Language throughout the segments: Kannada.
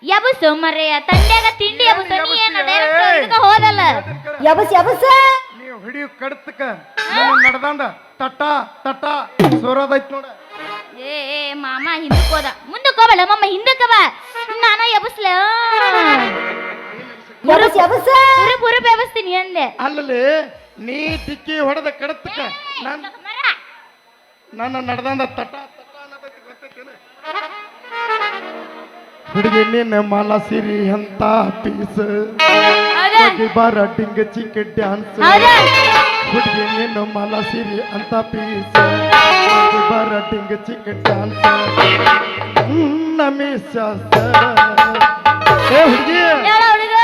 ಯಬಸು ಮರೆಯ ತಂಡ್ಯಾಗ ತಿಂಡಿ ಯಬಸು ನೀ ಏನು ಡೈರೆಕ್ಟ್ ಹೋದಲ್ಲ ಯಬಸ್ ನೀವು ಹಿಡಿಯು ಕಡತಕ್ಕ ನಡೆದಂದ ತಟ್ಟ ತಟ್ಟ ಸೋರೋದೈತ್ ನೋಡ ಏ ಮಾಮ ಹಿಂದಕ್ಕೆ ಹೋದ ಮುಂದಕ್ಕೆ ಹೋಗಲ್ಲ ಮಮ್ಮ ಹಿಂದಕ್ಕೆ ಬಾ ನಾನು ಯಬಸ್ಲ ಯಬಸ್ ಪುರುಪ್ ಯಬಸ್ತೀನಿ ಅಂದೆ ಅಲ್ಲಲ್ಲಿ ನೀ ಡಿಕ್ಕಿ ಹೊಡೆದ ಕಡತಕ್ಕ ನನ್ನ ನಡೆದಂದ ತಟ್ಟ ತಟ್ಟ ಅನ್ನೋದೈತಿ ಗೊತ್ತೈತೇನು ಹುಡುಗಿ ನಿನ್ನ ಮಾಲ ಸಿರಿ ಅಂತ ಪೀಸ್ ಬಾರ ಡಿಂಗ ಚಿಕ್ಕ ಡ್ಯಾನ್ಸ್ ಹುಡುಗಿ ನಿನ್ನ ಮಾಲ ಸಿರಿ ಅಂತ ಪೀಸ್ ಬಾರ ಡಿಂಗ ಚಿಕ್ಕ ಡ್ಯಾನ್ಸ್ ನಮೀಸ ಏ ಹುಡುಗಿ ಹುಡುಗ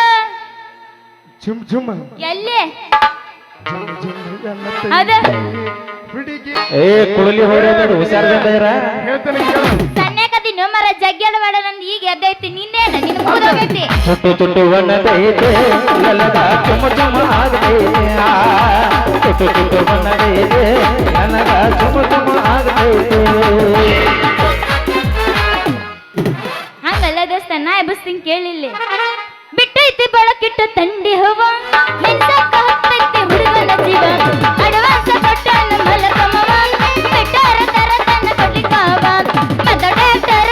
ಝುಮ್ ಝುಮ್ ಎಲ್ಲಿ ಝುಮ್ ಝುಮ್ ಎಲ್ಲ ಅದ ಹುಡುಗಿ ಏ ಕುಡಲಿ ಹೊಡೆಯೋದು ಹುಷಾರ್ದಿಂದ ಇರ ಹೇಳ್ತೇನೆ ಕೇಳು ಸಣ್ಣಕದಿನ ಮರ ಜಗ್ಗಡ ಬೇಡ ನಂದು ಈಗ ಎದ್ದೈತಿ ನಿನ್ನೇನ ನಿನ್ನ ಮುಗಿದೋಗೈತಿ ತುಟ್ಟು ತುಟ್ಟು ಬಣ್ಣದೈತೆ ಎಲ್ಲದ ಚುಮ ಚುಮ ಆಗದೈತೆ ತುಟ್ಟು ತುಟ್ಟು ಬಣ್ಣದೈತೆ ನನಗ ಚುಮ ಚುಮ ಆಗದೈತೆ ಹಂಗಲ್ಲ ದೋಸ್ತ ನಾ ಎಬ್ಬಸ್ತೀನಿ ಕೇಳಿಲ್ಲ ಬಿಟ್ಟೈತಿ ಬೆಳಕಿಟ್ಟು ತಂಡಿ ಹವ ಮೆನ್ಸಕ್ಕ ಹತ್ತೈತಿ ಹುಡುಗನ ಜೀವ ಅಡವಾಸ ಕೊಟ್ಟನ ಮಲಕಮವ ಬಿಟ್ಟಾರ ತರ ತನ್ನ ಕಟ್ಲಿಕಾವ ಮತಡೇತರ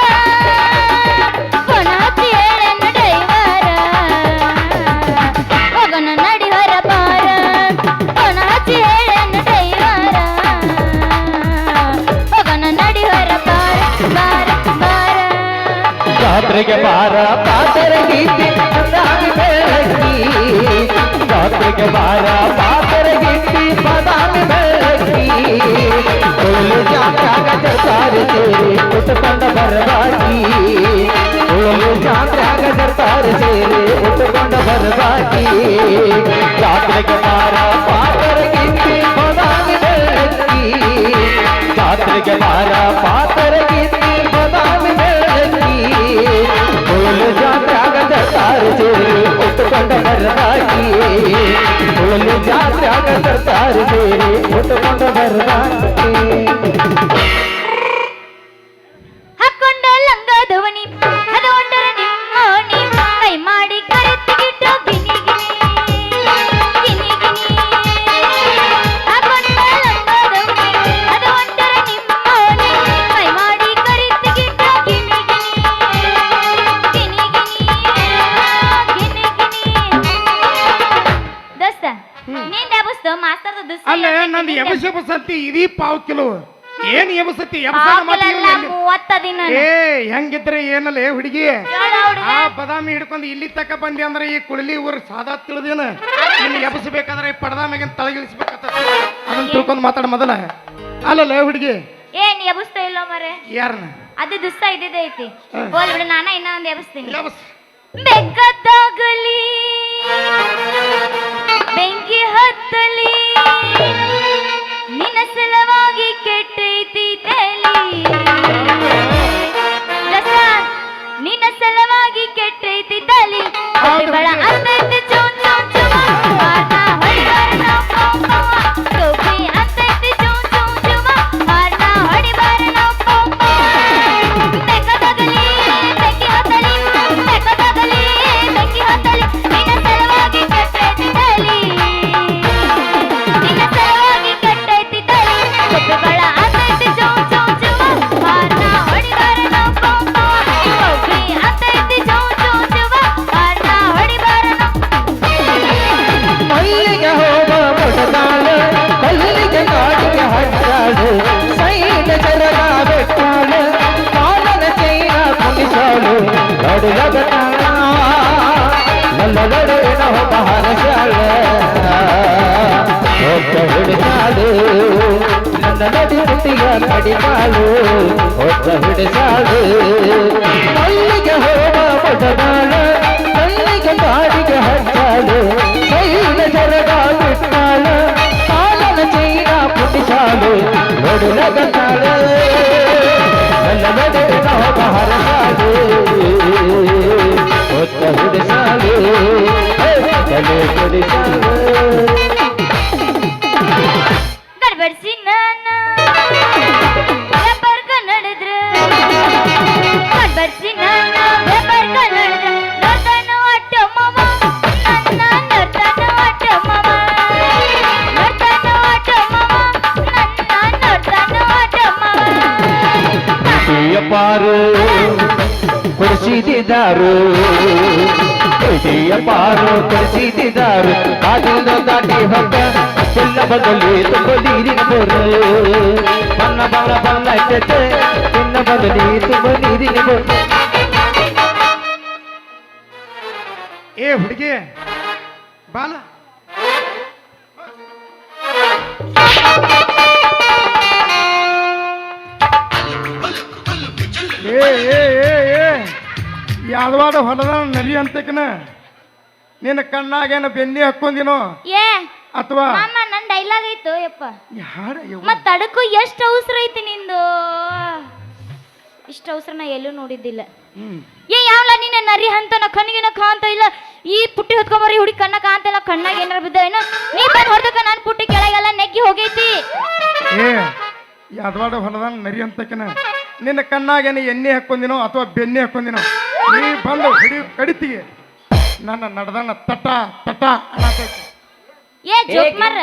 ಫೋನ ಹಚ್ಚಿ ಹೇಳನ ಡೈವರ ಹೋಗನ ನಡಿ ಹೊರ ಬಾರ ಫೋನ ಹಚ್ಚಿ ಹೇಳನ ಡೈವರ ಹೋಗನ ನಡಿ ಹೊರ ಬಾರ ಬಾರ ಬಾರ ಜಾತ್ರೆಗೆ ಬಾರ ಪಾತರ ಗೀತೆ ಬದಾಮಿ ಬೆಳಗಿ ಜಾತ್ರೆಗೆ ಬಾರ ಪಾತರ ಗೀತೆ ಬದಾಮಿ ಬೆಳಗಿ ಉಳು ಜಾತ್ರಾಗ ಜರ್ತಾರೆ ಸೇರಿ ಉಟ್ಕೊಂಡ ಬರಬಾಗಿ ಉಳು ಜಾತ್ರಾಗ ಜರ್ತಾರೆ ಸೇರಿ ಉಟ್ಕೊಂಡ ಬರಬಾಗಿ ಜಾತ್ರೆಗೆ ಬಾರ ಪಾತರ ಗೀತೆ ಬದಾಮಿ ಬೆಳಗಿ ಜಾತ್ರೆಗೆ ಬಾರ ಪಾತರ ಗೀತೆ ಬದಾಮಿ ಬೆಳಗಿ ಉಳು ಜಾತ್ರಾಗ ಜರ್ತಾರೆ ಸೇರಿ ಉಟ್ಕೊಂಡ ಬರಬಾಗಿ ಉಳು ಜಾತ್ರಾಗ ಜರ್ತಾರೆ ಸೇರಿ ಉಟ್ಕೊಂಡ ಬರಬಾಗಿ ಹಾಕೊಂಡ ಲಂಗದವನಿ ಅದು ಒಂದರ ನಿಮ್ಮೋಣಿ ಕೈ ಮಾಡಿ ಕರೆತ್ತಿಗಿಟ್ಟು ಗಿನಿ ಗಿನಿ ಹಾಕೊಂಡ ಲಂಗದವನಿ ಅದು ಒಂದರ ನಿಮ್ಮೋಣಿ ಕೈ ಮಾಡಿ ಕರೆತ್ತಿಗಿಟ್ಟು ಗಿನಿ ದೋಸ್ತ ನಿಂದ ಬಸ್ತು ಮಾಸ್ತರ್ದ ದೋಸ್ತ ಅಲ್ಲ ನಂದು ಎಬಸ್ ಅಂತಿ ಇದೀ ಪಾವ್ ಕಿಲೋ ಏನ್ ಎಬಸತಿ ಎಬಸನ ಆಕಲಲ್ಲ 30 ದಿನ ಏ ಹೆಂಗಿದ್ರೆ ಏನಲ್ಲ ಹುಡುಗಿ ಆ ಬದಾಮಿ ಹಿಡ್ಕೊಂಡು ಇಲ್ಲಿ ತಕ ಬಂದಿ ಅಂದ್ರೆ ಈ ಕುಳಲಿ ಊರ್ ಸಾದಾ ತಿಳಿದೇನ ಇನ್ನು ಎಬಸಬೇಕಾದ್ರೆ ಈ ಪಡದಾಮಿಗಿನ ತಳಗಿಳಿಸ್ಬೇಕತ್ತ ಅದನ್ನ ತಿಳ್ಕೊಂಡು ಮಾತಾಡ ಮೊದಲ ಅಲ್ಲಲ್ಲ ಹುಡುಗಿ ಏನ್ ಎಬಸ್ತಾ ಇಲ್ಲ ಮರೆ ಯಾರನ್ನ ಅದು ದುಸ್ತ ಇದ್ದಿದ್ದೆ ಐತಿ ಹೋಲ್ ಬಿಡು ನಾನ ಇನ್ನ ಒಂದ್ ಎಬಸ್ತೀನಿ ಎಬಸ್ ಬೆಕ್ಕದಾಗಲಿ ಬೆಂಕಿ ಹತ್ತಲಿ ನಿನ್ನ ಸಲವಾಗಿ ಕೆಟ್ಟೈತಿ ತಲಿ ರಸ ನಿನ್ನ ಸಲವಾಗಿ ಕೆಟ್ಟೈತಿ ತಲಿ ಬಳ ಅಂತೈತಿ ಚೂನ್ ಚೂನ್ ಚುಮ ಹಾರ್ನ ಹೊಡಿಬಾರ ನಾವು ಪೌ ಪೌ ಟೋಪಿ ಅಂತೈತಿ ಚೂನ್ ಚೂನ್ ಚುಮ ಹಾರ್ನ ಹೊಡಿಬಾರ ನಾವು ಪೌ ಪೌ ಬೆಕ್ಕದಾಗಲಿ ಬೆಂಕಿ ಹತ್ತಲಿ ಬೆಕ್ಕದಾಗಲಿ ಬೆಂಕಿ ಹತ್ತಲಿ ನಿನ್ನ ಸಲವಾಗಿ ಕೆಟ್ಟೈತಿ ತಲಿ ನಿನ್ನ ಸಲವಾಗಿ ಕೆಟ್ಟೈತಿ ತಲಿ ಬಳ ಅಂತೈತಿ ಚೂನ್ ಚೂನ್ ಚುಮ ಹಾರ್ನ ಹೊಡಿಬಾರ ನಾವು ಪೌ ಪೌ ಟೋಪಿ ಅಂತೈತಿ ಚೂನ್ ಚೂನ್ ಚುಮ ಹಾರ್ನ ಹೊಡಿಬಾರ ನಾವು ಮಲ್ಲಿಗೆ ಹೋಗ ಮೊಟದಾಳ ಕಲ್ಲಿಗೆ ಕಾಡಿಗೆ ಹಟ್ಟಾಳು ಸೈನ ಜರಗ ಬೆಟ್ಟಾಳು ಕಾಲನ ಚೈನ ಕುಣಿಸಾಳು ಲಡುಲಗತಾಳ ನಲ್ಲಗಡೆನ ಹೊಬ್ಬ ಹರಸಾಳ ಒಬ್ಬ ಹಿಡಿಸಾಳು ನನ್ನ ನಡಿ ಮುಟ್ಟಿಗ ಕಡಿಮಾಳು ಒಬ್ಬ ಹಿಡಿಸಾಳು ಮಲ್ಲಿಗೆ ಹೋಗ ಮೊಟದಾಳ ಕಲ್ಲಿಗೆ ಕಾಡಿಗೆ ಹಟ್ಟಾಳು ಸೈನ ಜರಗ ಬಿಟ್ಟಾಳು ಕಾಲನ ಚೈನ ಪುಟ್ಟಿಸಾಳು ಲಡುಲಗತಾಳು ನನ್ನ ನಡುವಿನ ಹೊಬ್ಬ ಹರಸಾಳು ಒತ್ತ ಹಿಡಿಸಾಳು ತಲೆ ಕೊಡಿಸಾಳು ಗಡ್ಬಡ್ಸಿ ನಾನು ವ್ಯಾಪಾರ ಕನ್ನಡಿದ್ರೆ ಗಡ್ಬಡ್ಸಿ ನಾನು ವ್ಯಾಪಾರ ಕನ್ನಡ ಕೊಡಿಸಿದಿದ್ದಾರು ಪಾರು ಕೊಡಿಸಿದಿದ್ದಾರು ಕಾದಿನ ದಾಟಿ ಹೊತ್ತ ಎಲ್ಲ ಬದಲಿ ತುಂಬೀರಿನ ಬೋರು ಬಣ್ಣ ಬಣ್ಣ ಬಣ್ಣ ಚೆಚ್ಚೆ ಚಿನ್ನ ಬದಲಿ ತುಂಬ ನೀರಿನ ಬೋರು ಏ ಹುಡುಗಿ ಬಾಲ ಏ ಏ ಏ ಏ ಯಾದವಾಡ ಹೊಲದ ನರಿ ಅಂತಕನ ನಿನ್ನ ಕಣ್ಣಾಗೇನ ಬೆನ್ನಿ ಹಾಕೊಂದಿನೋ ಏ ಅಥವಾ ಮಾಮ ನನ್ ಡೈಲಾಗ್ ಐತು ಯಪ್ಪ ಹಾಡ ಮತ್ ತಡಕು ಎಷ್ಟು ಅವಸರ ಐತಿ ನಿಂದು ಇಷ್ಟ ಅವಸರ ನಾ ಎಲ್ಲೂ ನೋಡಿದ್ದಿಲ್ಲ ಏ ಯಾವಲ್ಲ ನೀನ ನರಿ ಅಂತನ ಕಣ್ಣಿಗೆನ ಕಾಂತ ಇಲ್ಲ ಈ ಪುಟ್ಟಿ ಹೊತ್ಕೊಂಬರಿ ಹುಡುಗಿ ಕಣ್ಣ ಕಾಂತ ಇಲ್ಲ ಕಣ್ಣಾಗ ಏನಾರ ಬಿದ್ದ ಏನ ನೀ ಬಂದ್ ಹೊಡೆದಕ್ಕ ನಾನು ಪುಟ್ಟಿ ಕೆಳಗೆಲ್ಲ ನೆಗ್ಗಿ ಹೋಗೈತಿ ಏ ಯಾದವಾಡ ಹೊಲದ ನರಿ ಅಂತಕನ ನಿನ್ನ ಕಣ್ಣಾಗೇನ ಎಣ್ಣೆ ಹಾಕೊಂದಿನೋ ಅಥವಾ ಬೆನ್ನಿ ಹಾಕೊಂದಿನೋ ನೀ ಬಂದು ಕಡಿತಿಗೆ ನನ್ನ ನಡ್ದಣ್ಣ ತಟ ತಟ ಅನ್ನತೈತಿ ಏ ಜೋಕ್ಮಾರ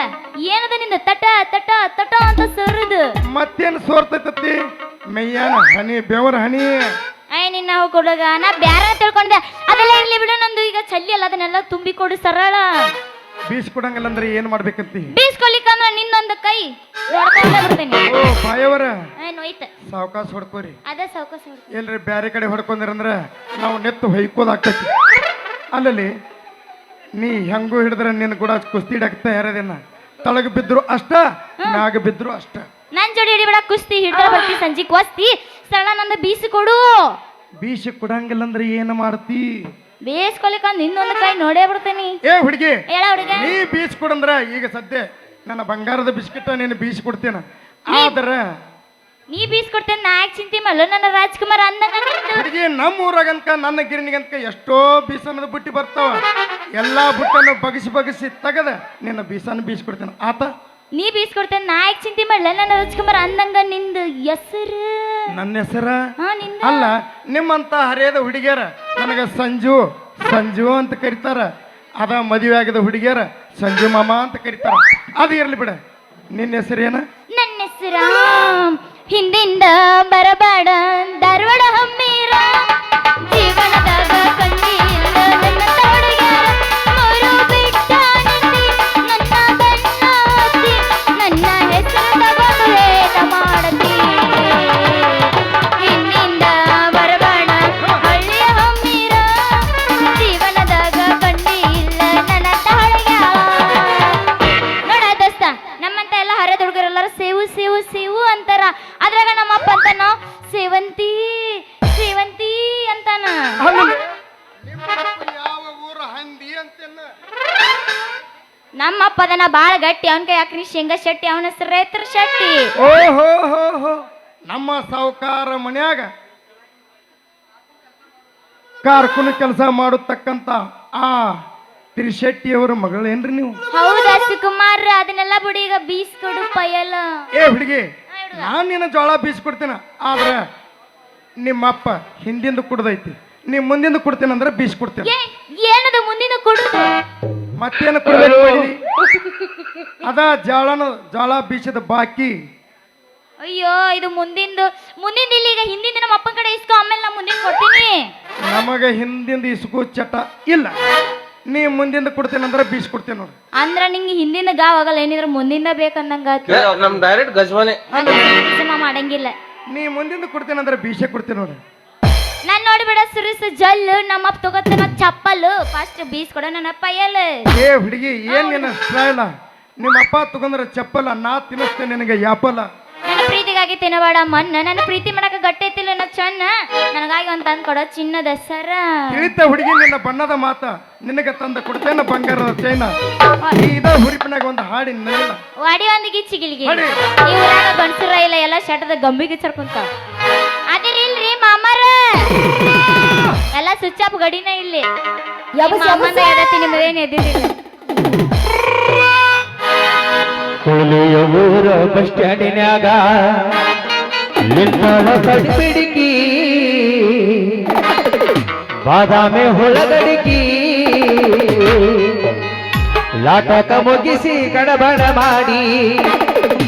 ಏನದ ನಿಂದ ತಟ ತಟ ತಟ ಅಂತ ಸರದು ಮತ್ತೇನು ಸೋರ್ತೈತಿ ಮೈಯಾನ ಹನಿ ಬೆವರ ಹನಿ ಅಯ್ಯ ನಿನ್ನ ಕೊಡಗ ನಾ ಬ್ಯಾರ ತಿಳ್ಕೊಂಡೆ ಅದೆಲ್ಲ ಇರ್ಲಿ ಬಿಡು ನಂದು ಈಗ ಚಲ್ಲಿ ಅಲ್ಲ ಅದನ್ನೆಲ್ಲ ತುಂಬಿ ಕೊಡು ಸರಳ ಬೀಸ್ ಕೊಡಂಗಿಲ್ಲ ಅಂದ್ರೆ ಏನ್ ಮಾಡ್ಬೇಕಂತಿ ಬೀಸ್ಕೊಲಿಕ್ಕಂದ್ರ ನಿನ್ನೊಂದು ಕೈ ನೋಡ್ಕೊಂಡೇ ಬಿಡ್ತೇನೆ ಓ ಬಾಯವರ ನೋಯ್ತ ಸಾವಕಾಶ ಹೊಡ್ಕೋರಿ ಅದ ಸಾವ್ಕಾಸ ಎಲ್ರಿ ಬ್ಯಾರೆ ಕಡೆ ಹೊಡ್ಕೊಂಡ್ರಂದ್ರ ನಾವು ನೆತ್ತು ಹೊಯ್ಕೋದಾಗ್ತೈತಿ ಅಲ್ಲಲ್ಲಿ ನೀ ಹೆಂಗೂ ಹಿಡಿದ್ರೆ ನಿನ್ನ ಕೂಡ ಕುಸ್ತಿ ಹಿಡಕ್ತಾ ಯಾರದೇನ ತಳಗ ಬಿದ್ರು ಅಷ್ಟ ಮ್ಯಾಗ ಬಿದ್ರು ಅಷ್ಟ ನನ್ ಜೋಡಿ ಹಿಡಿಬೇಡ ಕುಸ್ತಿ ಹಿಡ್ದ ಬರ್ತಿ ಸಂಜಿಕ್ ವಸ್ತಿ ಸರಳ ನಂದು ಬೀಸಿ ಕೊಡು ಬೀಸಿ ಕೊಡಂಗಿಲ್ಲ ಅಂದ್ರೆ ಏನ್ ಮಾಡ್ತಿ ಬೇಸ್ಕೊಲಿಕ್ಕಂದ್ ಇನ್ನೊಂದು ಕೈ ನೋಡೇ ಬಿಡ್ತೇನಿ ಏ ಹುಡುಗಿ ಹೇಳ ಹುಡುಗ ನೀ ಬೀಸ್ ಕೊಡಂದ್ರ ಈಗ ಸದ್ಯ ನನ್ನ ಬಂಗಾರದ ಬಿಸ್ಕಿಟ್ ನೀನು ಬೀಸಿ ಕೊಡ್ತೇನ ಆದ್ರ ನೀ ಬೀಸ್ಕೊಡ್ತೇನೆ ನಾ ಯಾಕೆ ಚಿಂತೆ ಮಾಡಲು ನನ್ನ ರಾಜ್ಕುಮಾರ್ ಅಂದಂಗ ನಿಂದು ಹುಡುಗಿ ನಮ್ಮ ಊರಾಗಂತ ನನ್ನ ಗಿರಣಿಗಂತ ಎಷ್ಟೋ ಬೀಸನದ ಬುಟ್ಟಿ ಬರ್ತಾವ ಎಲ್ಲಾ ಬುಟ್ಟನ್ನು ಬಗಸಿ ತೆಗದ ನಿನ್ನ ಬೀಸನ್ನು ಬೀಸ್ಕೊಡ್ತೇನೆ ಆತ ನೀ ಬೀಸ್ಕೊಡ್ತೇನೆ ನಾ ಯಾಕೆ ಚಿಂತೆ ಮಾಡಲ ನನ್ನ ರಾಜ್ಕುಮಾರ್ ಅಂದಂಗ ನಿಂದು ಹೆಸರು ನನ್ನ ಹೆಸರ ಹಾ ನಿಂದ ಅಲ್ಲ ನಿಮ್ಮಂತ ಹರಿಯದ ಹುಡುಗಿಯರ ನನಗ ಸಂಜು ಸಂಜು ಅಂತ ಕರೀತಾರ ಅದ ಮದುವೆ ಆಗಿದ ಹುಡುಗಿಯರ ಸಂಜು ಮಾಮ ಅಂತ ಕರೀತಾರ ಅದು ಇರ್ಲಿ ಬಿಡ ನಿನ್ನ ಹೆಸರೇನ ನನ್ನ ಹೆಸರ ಹಿಂದಿಂದ ಬರಬೇಡ ಧಾರವಾಡ ಹಮ್ಮೀರ ಜೀವನದಾಗ ಕಂಡಿಲ್ಲ ನನ್ನ ತೋಡಿಗ್ಯಾರ ಮೂರು ಬಿಟ್ಟ ನಿಂದಿ ನನ್ನ ಬೆನ್ನ ಹತ್ತಿ ನನ್ನ ಹೆಸರು ತಗೊಂಡು ಹೇಳ ಮಾಡತಿ ಹಿಂದಿಂದ ಬರಬೇಡ ಹಳ್ಳಿಯ ಹಮ್ಮೀರ ಜೀವನದಾಗ ಕಂಡಿಲ್ಲ ನನ್ನ ತಾಳಿಗ್ಯಾರ ನೋಡ ದೋಸ್ತ ನಮ್ಮಂತ ಎಲ್ಲ ಹರಿದ ಹುಡುಗರೆಲ್ಲರೂ ಸೇವು ಸೇವು ಸೇವು ಅಂತಾರ ಅದ್ರಾಗ ನಮ್ಮಪ್ಪ ಅಂತಾನ ಸೇವಂತಿ ಸೇವಂತಿ ಅಂತಾನ ಯಾವ ಊರ ಹಂದಿ ಅಂತೇನ ನಮ್ಮಪ್ಪ ಅದನ್ನ ಬಾಳ ಗಟ್ಟಿ ಅವನ ಕೈ ಹಾಕ್ರಿ ಶೇಂಗಾ ಶೆಟ್ಟಿ ಅವನ ಹೆಸರು ರೈತರ ಶೆಟ್ಟಿ ಓಹೋ ಹೋ ಹೋ ನಮ್ಮ ಸಾವುಕಾರ ಮನ್ಯಾಗ ಕಾರ್ಕುನ ಕೆಲಸ ಮಾಡತಕ್ಕಂತ ಆ ತ್ರಿಶೆಟ್ಟಿಯವರ ಮಗಳೇನ್ರಿ ನೀವು ಹೌದಾ ಸುಕುಮಾರ್ ಅದನ್ನೆಲ್ಲ ಬಿಡಿ ಈಗ ಬೀಸ್ ಕೊಡು ಪಯಲ ಏ ಹುಡುಗಿ ನಾನು ನಿನ್ನ ಜೋಳ ಬೀಸ್ಕೊಡ್ತೇನೆ ಆದ್ರೆ ನಿಮ್ಮಪ್ಪ ಹಿಂದಿಂದ ಕುಡ್ದೈತಿ ನೀ ಮುಂದಿಂದ ಕೊಡ್ತೇನೆ ಅಂದ್ರೆ ಬೀಸ್ಕೊಡ್ತೇನೆ ಏನದ ಮುಂದಿನ ಕೊಡುದು ಮತ್ತೇನು ಕೊಡ್ಬೇಕು ಮಾಡಿದಿ ಅದ ಜೋಳ ಬೀಸದ ಬಾಕಿ ಅಯ್ಯೋ ಇದು ಮುಂದಿಂದು ಇಲ್ಲ ಈಗ ಹಿಂದಿಂದ ನಮ್ಮ ಅಪ್ಪನ ಕಡೆ ಇಸ್ಕೊ ಆಮೇಲೆ ನಾ ಮುಂದಿನ ಕೊಡ್ತೀನಿ ನಮಗ ಹಿಂದಿಂದ ಇಸ್ಕೂ ಚಟ ಇಲ್ಲ ನೀ ಮುಂದಿಂದ ಕೊಡ್ತೇನೆ ಅಂದ್ರೆ ಬೀಸ್ಕೊಡ್ತೇನೆ ನೋಡಿ ಅಂದ್ರ ನಿಂಗೆ ಹಿಂದಿನ ಗಾವ್ ಆಗಲ್ಲ ಏನಿದ್ರ ಮುಂದಿಂದ ಬೇಕಂದಂಗ ನಮ್ ಡೈರೆಕ್ಟ್ ಗಜವಾನೆ ಮಾಡಂಗಿಲ್ಲ ನೀ ಮುಂದಿಂದ ಕೊಡ್ತೇನೆ ಅಂದ್ರೆ ಬೀಸೆ ಕೊಡ್ತೇನೆ ನೋಡಿ ನಾನ್ ನೋಡ್ಬಿಡ ಸುರಿಸ ಜಲ್ಲು ನಮ್ಮಪ್ಪ ತಗೋತಾನ ಚಪ್ಪಲು ಫಸ್ಟ್ ಬೀಸ್ ಕೊಡ ನನ್ನ ಪಯ್ಯಲ್ ಏ ಹುಡುಗಿ ಏನ್ ನಿನ್ನ ಸ್ಟೈಲ ನಿಮ್ಮಪ್ಪ ತಗೊಂಡ್ರ ಚಪ್ಪಲ ನಾ ತಿನ್ನಿಸ್ತೇನೆ ನಿನಗೆ ಯಾಪಲ ನನ್ನ ಪ್ರೀತಿಗಾಗಿ ತಿನ್ನಬೇಡ ಮಣ್ಣ ನನ್ನ ಪ್ರೀತಿ ಮಾಡಕ ಗಟ್ಟೈತಿಲ್ಲ ನಾ ಚನ್ನ ನನಗಾಗಿ ಒಂದ್ ತಂದ್ ಕೊಡೋ ಚಿನ್ನದ ಸರ ತಿಳಿತ ಹುಡುಗಿ ನಿನ್ನ ಬಣ್ಣದ ಮಾತ ನಿನಗೆ ತಂದ ಕೊಡ್ತೇನೆ ಬಂಗಾರದ ಚೈನ ಇದ ಹುರಿಪಿನಾಗ ಒಂದು ಹಾಡಿ ನಲಿನ ವಾಡಿ ಒಂದು ಗಿಚ್ಚಿಗಿಲ್ಗಿ ಹಾಡಿ. ಈ ಊರಾಗ ಗಂಡಸರ ಇಲ್ಲ ಎಲ್ಲ ಶಟದ ಗಂಬಿಗೆ ಚರ್ಕೊಂತ ಅದಿರಿಲ್ರಿ ಮಾಮಾರ ಎಲ್ಲ ಸ್ವಿಚ್ ಆಫ್ ಗಡಿನ ಇಲ್ಲಿ ಯಬಸ್, ಯಬಸ್. ಎಡತಿ ನಿಮ್ಮದೇನು ಎದ್ದಿದ್ದಿಲ್ಲ ಹುಲಿಯ ಊರ ಬಸ್ ಸ್ಟ್ಯಾಂಡಿನ್ಯಾಗ ನಿಲ್ತಾಳ ಕಡಿಪಿಡಿಕಿ ಬಾದಾಮಿ ಹೊಳಗಡಿಕಿ ಲಾಟಕ ಮುಗಿಸಿ ಗಡಬಡ ಮಾಡಿ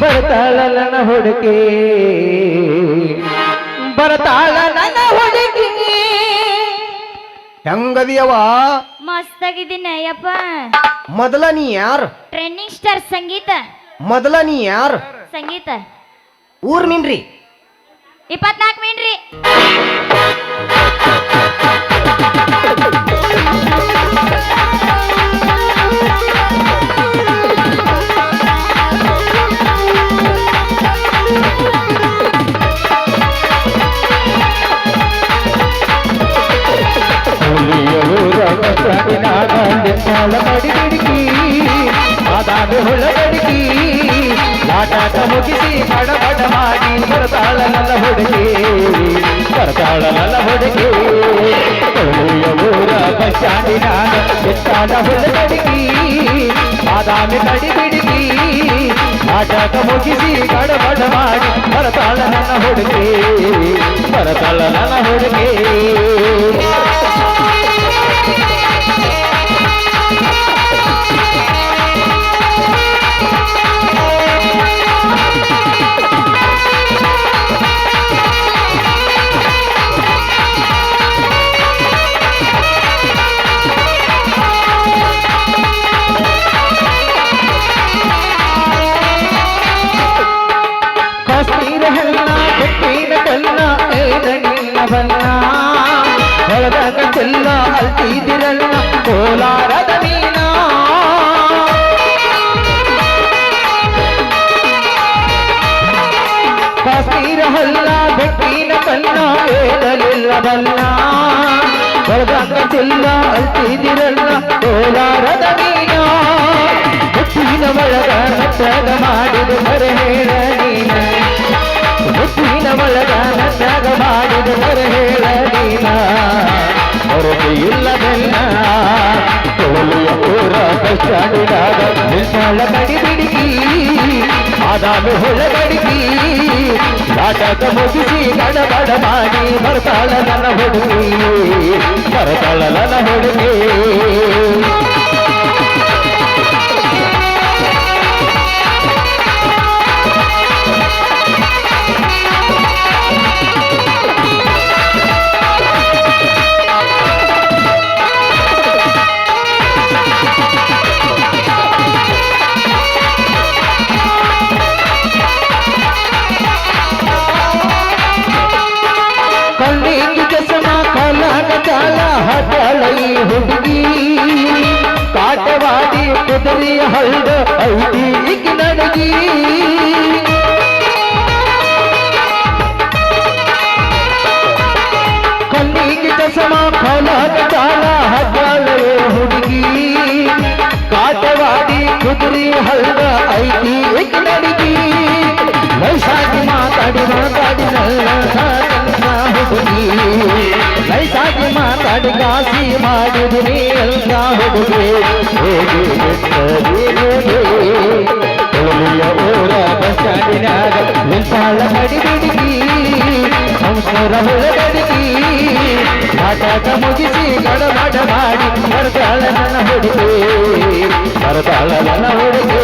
ಬರ್ತಾಳ ನನ್ನ ಹುಡುಕಿ ಬರ್ತಾಳ ನನ್ನ ಹುಡುಕಿ ಹೆಂಗದಿಯವ ಮಸ್ತಾಗಿದ್ದೀನಿ ಯಪ್ಪ. ಮೊದಲ ನೀ ಯಾರು? ಟ್ರೆಂಡಿಂಗ್ ಸ್ಟಾರ್ ಸಂಗೀತ. ಮೊದಲ ನೀ ಯಾರು? ಸಂಗೀತ. ಊರ್ ಮಿನ್ರಿ 24 ಮೀನ್ರಿ. ನಾಟಕ ಮುಗಿಸಿ ಬಡಬಡ ಮಾಡಿ ಬರ್ತಾಳ ನನ್ನ ಹುಡುಗಿ, ಬರ್ತಾಳ ನನ್ನ ಹುಡುಗಿ. ಕೊಳೆಯ ಊರ ಬಸ್ಟಾಂಡಿನಾಗ ಬಿತ್ತಾಳ ಹುಡುಗಡಿಗಿ, ಬಾದಾಮಿ ಕಡಿ ಬಿಡಿಗಿ. ನಾಟಕ ಮುಗಿಸಿ ಬಡಬಡ ಮಾಡಿ ಬರ್ತಾಳ ನನ್ನ ಹುಡುಗಿ, ಬರ್ತಾಳ ನನ್ನ ಹುಡುಗಿ. ಕಾಶ್ಮೀರ ಹೆಣ್ಣ ಬೆಟ್ಟಿನ ಕಲ್ಲ ಏನಿಲ್ಲ ಬಣ್ಣ, ಹೊಳದಾಗ ಚೆಲ್ಲ ಅಲ್ತಿದಿರಲ್ಲ ಕೋಲಾರದ ಮೀನ. ಕಾಶ್ಮೀರ ಹಲ್ಲ ಬೆಟ್ಟಿನ ಕಲ್ಲ ಏನಿಲ್ಲ ಬಣ್ಣ, ಹೊಳದಾಗ ಚೆಲ್ಲ ಅಲ್ತಿದಿರಲ್ಲ ಕೋಲಾರದ ಮೀನ. ಮುತ್ತಿನ ಒಳಗ ನಟ್ಟಾಗ ಮಾಡಿದ ಬರ ಹೇಳ ನೀನ, ಮುತ್ತಿನ ಒಳಗ ನಟ್ಟಾಗ ಮಾಡಿದ ಬರ ಹೇಳ ನೀನ. ಹೊರಗೆ ಇಲ್ಲದೆಲ್ಲ ಕೊಳಲಿಯ ಊರ ಬಸ್ಟಾಂಡಿನಾಗ ನಿಲ್ಸಾಳ ಕಡಿ ಬಿಡಿಗಿ, ಬಾದಾಮಿ ಹೊಳಗಡಿಗಿ. ನಾಟಕ ಮುಗಿಸಿ ಗಡಬಡ ಮಾಡಿ ಬರ್ತಾಳ ನನ್ನ ಹುಡುಗಿ, ಬರ್ತಾಳ ನನ್ನ ಹುಡುಗಿ. ಕಣ್ಣಿಗೆ ಚಸ್ಮ ಕಲಾಗ ಚಾಲ ಹಟಳೈ ಹುಡುಗಿ, ಕಾಟವಾಡಿ ಕುದುರೆ ಹಳ್ಳ ಐತಿ ಈಗ ನಡಗಿ. ಕಣ್ಣಿಗೆ ಚಸ್ಮ ಕಲಾಗ ಚಾಲ ಹಟಳೈ ಹುಡುಗಿ, ಕಾಟವಾಡಿ ಕುದುರೆ ಹಳ್ಳ ಐತಿ ಈಗ ನಡಗಿ. ವೈಶಾಖಿ ಮಾತಾಡಿ ಮಾತಾಡಿ ನಲ್ಲ ಹುಡುಗಿ, ವೈಶಾಖಿ ಮಾತಾಡಿ ಕಾಸಿ ಮಾಡಿದಿನಿ ಎಲ್ಲ ಹುಡುಗಿ. ಹೇಗೆ ಕೊಳಲಿಯ ಊರ ಬಸ್ಟಾಂಡಿನಾಗ ನಿಲ್ಸಾಳ ಕಡಿ ಬಿಡಿಗಿ, ಸಂಸ್ಕೃತ ಹುಳಗಡಿಗಿ. ನಾಟಕ ಮುಗಿಸಿ ಗಡಬಡ ಮಾಡಿ ಬರ್ತಾಳ ನನ್ನ ಹುಡುಗಿ, ಬರ್ತಾಳ ನನ್ನ ಹುಡುಗಿ.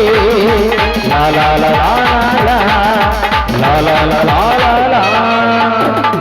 ಲಾ ಲಾ ಲಾ ಲಾ ಲಾ ಲಾ ಲಾ ಲಾ ಲಾ ಲಾ.